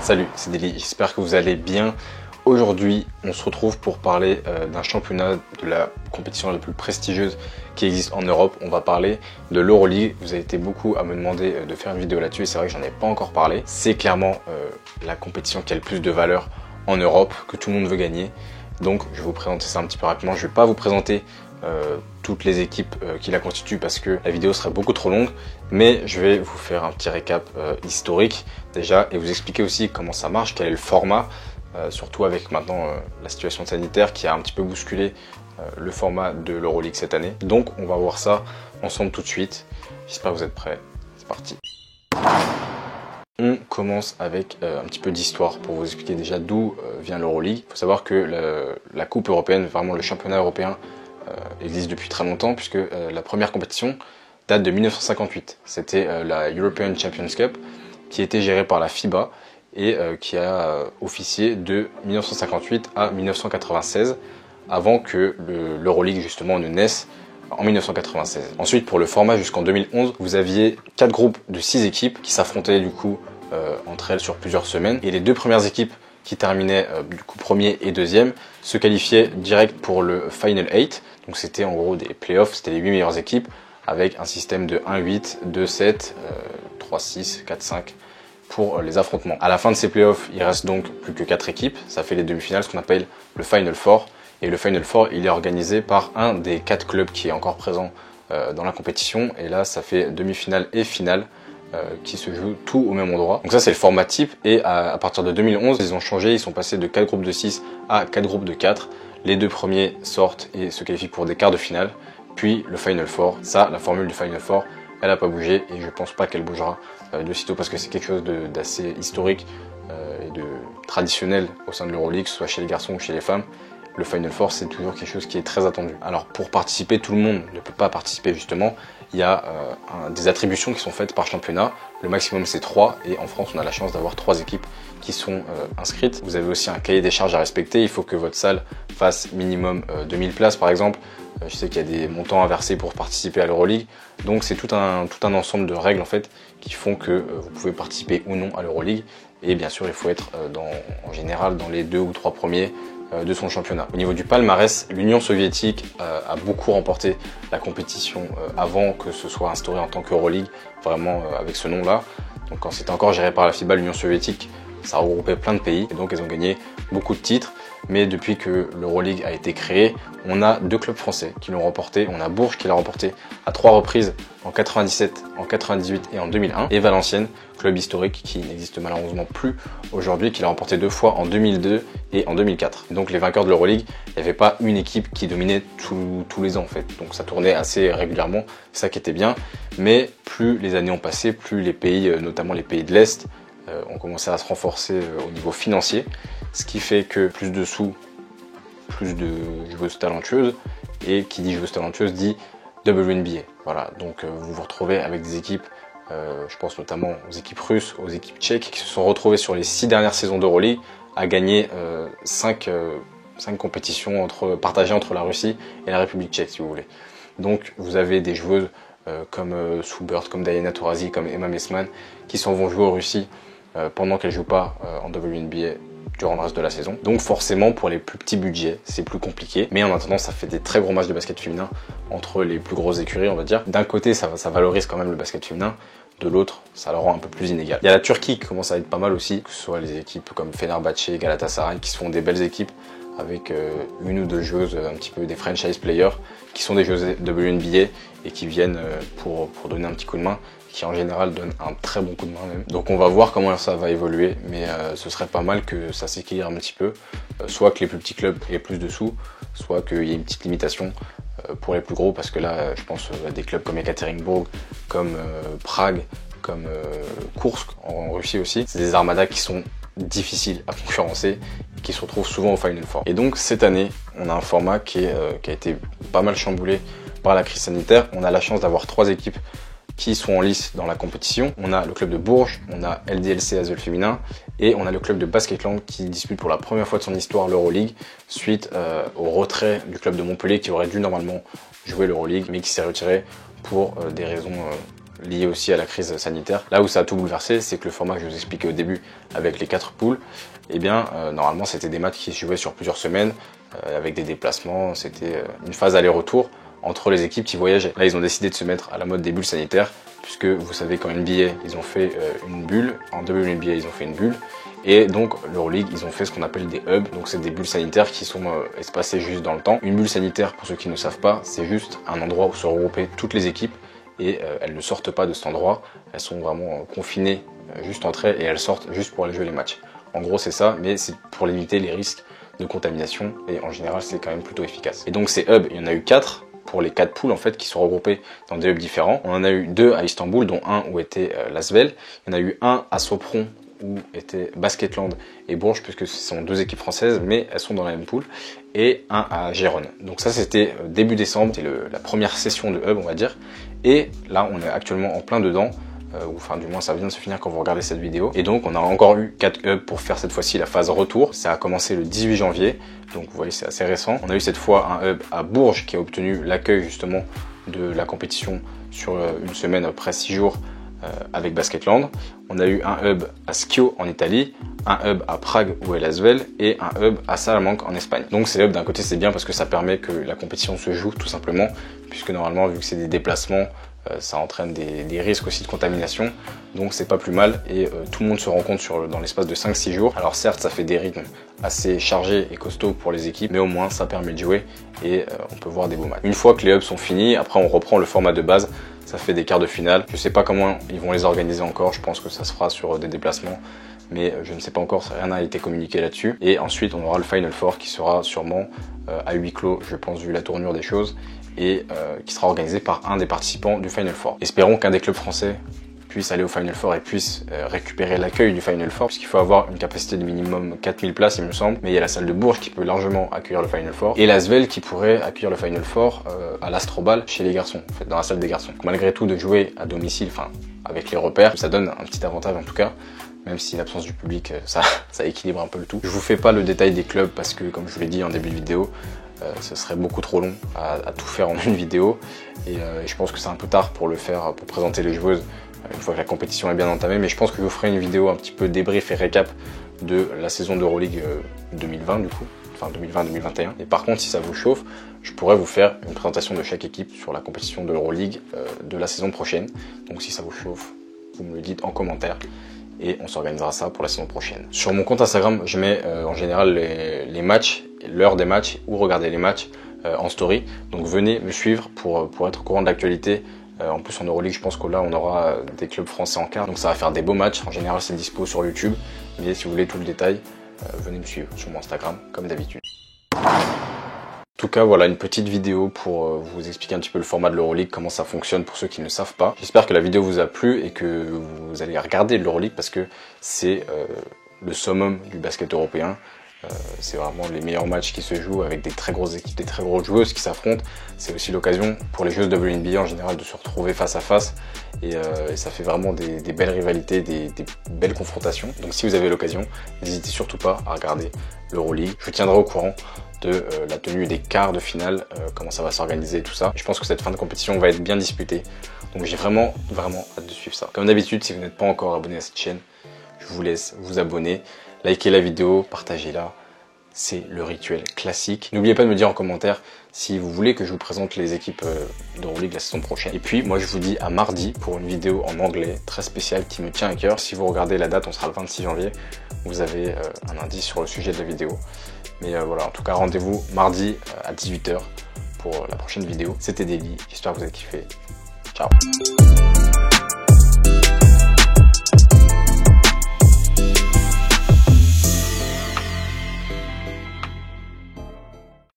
Salut, c'est Deli, j'espère que vous allez bien. Aujourd'hui, on se retrouve pour parler d'un championnat de la compétition la plus prestigieuse qui existe en Europe. On va parler de l'Euroleague. Vous avez été beaucoup à me demander de faire une vidéo là-dessus et c'est vrai que j'en ai pas encore parlé. C'est clairement la compétition qui a le plus de valeur en Europe, que tout le monde veut gagner. Donc je vais vous présenter ça un petit peu rapidement. Je ne vais pas vous présenter toutes les équipes qui la constituent parce que la vidéo serait beaucoup trop longue, mais je vais vous faire un petit récap historique déjà et vous expliquer aussi comment ça marche, quel est le format, surtout avec maintenant la situation sanitaire qui a un petit peu bousculé le format de l'Euroleague cette année. Donc on va voir ça ensemble tout de suite. J'espère que vous êtes prêts. C'est parti. On commence avec un petit peu d'histoire pour vous expliquer déjà d'où vient l'Euroleague. Il faut savoir que la Coupe européenne, vraiment le championnat européen, existe depuis très longtemps puisque la première compétition date de 1958. C'était la European Champions Cup qui était gérée par la FIBA et qui a officié de 1958 à 1996 avant que l'Euroleague justement ne naisse en 1996. Ensuite, pour le format jusqu'en 2011, vous aviez 4 groupes de 6 équipes qui s'affrontaient du coup entre elles sur plusieurs semaines. Et les 2 premières équipes qui terminaient du coup premier et deuxième se qualifiaient direct pour le Final 8. Donc c'était en gros des playoffs, c'était les 8 meilleures équipes avec un système de 1-8, 2-7, 3-6, 4-5 pour les affrontements. À la fin de ces playoffs, il reste donc plus que 4 équipes. Ça fait les demi-finales, ce qu'on appelle le Final Four. Et le Final Four, il est organisé par un des 4 clubs qui est encore présent dans la compétition. Et là, ça fait demi-finale et finale qui se jouent tout au même endroit. Donc ça, c'est le format type. Et à partir de 2011, ils ont changé. Ils sont passés de 4 groupes de 6 à 4 groupes de 4. Les 2 premiers sortent et se qualifient pour des quarts de finale. Puis le Final Four. Ça, la formule du Final Four, elle n'a pas bougé. Et je pense pas qu'elle bougera de sitôt parce que c'est quelque chose d'assez historique et de traditionnel au sein de l'Euroleague, que ce soit chez les garçons ou chez les femmes. Le Final Four, c'est toujours quelque chose qui est très attendu. Alors pour participer, tout le monde ne peut pas participer justement. Il y a des attributions qui sont faites par championnat. Le maximum c'est 3 et en France on a la chance d'avoir 3 équipes qui sont inscrites. Vous avez aussi un cahier des charges à respecter. Il faut que votre salle fasse minimum 2000 places par exemple. Je sais qu'il y a des montants à verser pour participer à l'Euroleague. Donc c'est tout un ensemble de règles en fait qui font que vous pouvez participer ou non à l'Euroleague. Et bien sûr il faut être en général dans les 2 ou 3 premiers de son championnat. Au niveau du palmarès, l'Union soviétique a beaucoup remporté la compétition avant que ce soit instauré en tant qu'Euroleague, vraiment avec ce nom-là. Donc quand c'était encore géré par la FIBA, l'Union soviétique, ça regroupait plein de pays et donc ils ont gagné beaucoup de titres. Mais depuis que l'Euroleague a été créée, on a 2 clubs français qui l'ont remporté. On a Bourges qui l'a remporté à 3 reprises en 97, en 98 et en 2001. Et Valenciennes, club historique qui n'existe malheureusement plus aujourd'hui, qui l'a remporté 2 fois en 2002 et en 2004. Et donc les vainqueurs de l'Euroleague, il n'y avait pas une équipe qui dominait tous les ans en fait. Donc ça tournait assez régulièrement, c'est ça qui était bien. Mais plus les années ont passé, plus les pays, notamment les pays de l'Est, ont commencé à se renforcer au niveau financier. Ce qui fait que plus de sous, plus de joueuses talentueuses. Et qui dit joueuse talentueuse dit WNBA. Voilà, donc vous vous retrouvez avec des équipes, je pense notamment aux équipes russes, aux équipes tchèques, qui se sont retrouvées sur les 6 dernières saisons d'Euroleague à gagner 5 compétitions partagées entre la Russie et la République tchèque, si vous voulez. Donc vous avez des joueuses comme Schubert, comme Diana Taurasi, comme Emma Messman, qui s'en vont jouer en Russie pendant qu'elles ne jouent pas en WNBA durant le reste de la saison. Donc forcément pour les plus petits budgets c'est plus compliqué, mais en attendant ça fait des très gros matchs de basket féminin entre les plus grosses écuries on va dire. D'un côté ça valorise quand même le basket féminin, de l'autre ça le rend un peu plus inégal. Il y a la Turquie qui commence à être pas mal aussi, que ce soit les équipes comme Fenerbahçe, Galatasaray qui se font des belles équipes avec une ou 2 joueuses un petit peu des franchise players qui sont des joueuses WNBA et qui viennent pour donner un petit coup de main, qui en général donne un très bon coup de main même. Donc on va voir comment ça va évoluer, mais ce serait pas mal que ça s'équilibre un petit peu, soit que les plus petits clubs aient plus de sous, soit qu'il y ait une petite limitation pour les plus gros, parce que là je pense à des clubs comme Ekaterinbourg, comme Prague, comme Kursk en Russie aussi, c'est des armadas qui sont difficiles à concurrencer, qui se retrouvent souvent au Final Four. Et donc cette année, on a un format qui a été pas mal chamboulé par la crise sanitaire. On a la chance d'avoir 3 équipes qui sont en lice dans la compétition. On a le club de Bourges, on a LDLC Asvel féminin et on a le club de Basketland qui dispute pour la première fois de son histoire l'Euroleague suite au retrait du club de Montpellier qui aurait dû normalement jouer l'Euroleague mais qui s'est retiré pour des raisons liées aussi à la crise sanitaire. Là où ça a tout bouleversé, c'est que le format que je vous expliquais au début avec les 4 poules, eh bien normalement c'était des matchs qui se jouaient sur plusieurs semaines avec des déplacements, c'était une phase aller-retour entre les équipes qui voyageaient. Là ils ont décidé de se mettre à la mode des bulles sanitaires, puisque vous savez qu'en NBA ils ont fait une bulle, en WNBA ils ont fait une bulle, et donc l'Euroleague ils ont fait ce qu'on appelle des hubs, donc c'est des bulles sanitaires qui sont espacées juste dans le temps. Une bulle sanitaire, pour ceux qui ne savent pas, c'est juste un endroit où se regrouper toutes les équipes, et elles ne sortent pas de cet endroit, elles sont vraiment confinées juste entre elles, et elles sortent juste pour aller jouer les matchs. En gros c'est ça, mais c'est pour limiter les risques de contamination, et en général c'est quand même plutôt efficace. Et donc ces hubs, il y en a eu 4 pour les 4 poules en fait qui sont regroupées dans des hubs différents. On en a eu 2 à Istanbul, dont un où était l'Asvel. Il y en a eu un à Sopron où était Basketland et Bourges, puisque ce sont 2 équipes françaises, mais elles sont dans la même poule, et un à Gérone. Donc ça c'était début décembre, c'était la première session de hub on va dire, et là on est actuellement en plein dedans. Ou enfin du moins ça vient de se finir quand vous regardez cette vidéo, et donc on a encore eu 4 hubs pour faire cette fois-ci la phase retour. Ça a commencé le 18 janvier, donc vous voyez c'est assez récent. On a eu cette fois un hub à Bourges qui a obtenu l'accueil justement de la compétition sur une semaine après 6 jours avec Basketland. On a eu un hub à Schio en Italie, un hub à Prague où est l'Asvel, et un hub à Salamanque en Espagne. Donc ces hubs d'un côté c'est bien parce que ça permet que la compétition se joue tout simplement, puisque normalement vu que c'est des déplacements, ça entraîne des risques aussi de contamination, donc c'est pas plus mal, et tout le monde se rencontre dans l'espace de 5-6 jours. Alors certes ça fait des rythmes assez chargés et costauds pour les équipes, mais au moins ça permet de jouer, et on peut voir des beaux matchs. Une fois que les hubs sont finis, après on reprend le format de base, ça fait des quarts de finale. Je sais pas comment ils vont les organiser encore, je pense que ça se fera sur des déplacements, mais je ne sais pas encore, rien n'a été communiqué là-dessus. Et ensuite on aura le Final Four qui sera sûrement à huis clos, je pense, vu la tournure des choses, et qui sera organisé par un des participants du Final Four. Espérons qu'un des clubs français puisse aller au Final Four et puisse récupérer l'accueil du Final Four, puisqu'il faut avoir une capacité de minimum 4000 places il me semble, mais il y a la salle de Bourges qui peut largement accueillir le Final Four, et l'Asvel qui pourrait accueillir le Final Four à l'Astrobal chez les garçons, en fait, dans la salle des garçons. Donc, malgré tout, de jouer à domicile, enfin avec les repères, ça donne un petit avantage en tout cas, même si l'absence du public, ça équilibre un peu le tout. Je vous fais pas le détail des clubs parce que, comme je vous l'ai dit en début de vidéo, ce serait beaucoup trop long à tout faire en une vidéo, et je pense que c'est un peu tard pour le faire, pour présenter les joueuses une fois que la compétition est bien entamée, mais je pense que je vous ferai une vidéo un petit peu débrief et récap de la saison d'Euroleague 2020 du coup, enfin 2020-2021. Et par contre si ça vous chauffe, je pourrais vous faire une présentation de chaque équipe sur la compétition de l'Euroleague de la saison prochaine. Donc si ça vous chauffe, vous me le dites en commentaire, et on s'organisera ça pour la saison prochaine. Sur mon compte Instagram, je mets en général les matchs, l'heure des matchs, ou regarder les matchs en story. Donc venez me suivre pour être au courant de l'actualité. En plus en Euroleague, je pense que là on aura des clubs français en quart, donc ça va faire des beaux matchs. En général c'est dispo sur YouTube, mais si vous voulez tout le détail, venez me suivre sur mon Instagram comme d'habitude. En tout cas, voilà une petite vidéo pour vous expliquer un petit peu le format de l'Euroleague, comment ça fonctionne pour ceux qui ne savent pas. J'espère que la vidéo vous a plu et que vous allez regarder l'Euroleague, parce que c'est le summum du basket européen. C'est vraiment les meilleurs matchs qui se jouent avec des très grosses équipes, des très grosses joueuses qui s'affrontent. C'est aussi l'occasion pour les joueuses WNBA en général de se retrouver face à face, et ça fait vraiment des belles rivalités, des belles confrontations. Donc si vous avez l'occasion, n'hésitez surtout pas à regarder l'Euroleague. Je vous tiendrai au courant de la tenue des quarts de finale, comment ça va s'organiser, tout ça. Je pense que cette fin de compétition va être bien disputée, donc j'ai vraiment hâte de suivre ça. Comme d'habitude, si vous n'êtes pas encore abonné à cette chaîne, je vous laisse vous abonner, likez la vidéo, partagez-la, c'est le rituel classique. N'oubliez pas de me dire en commentaire si vous voulez que je vous présente les équipes d'Euroleague la saison prochaine. Et puis moi je vous dis à mardi pour une vidéo en anglais très spéciale qui me tient à cœur. Si vous regardez la date, on sera le 26 janvier, vous avez un indice sur le sujet de la vidéo. Mais voilà, en tout cas rendez-vous mardi à 18 h pour la prochaine vidéo. C'était Daily, j'espère que vous avez kiffé. Ciao.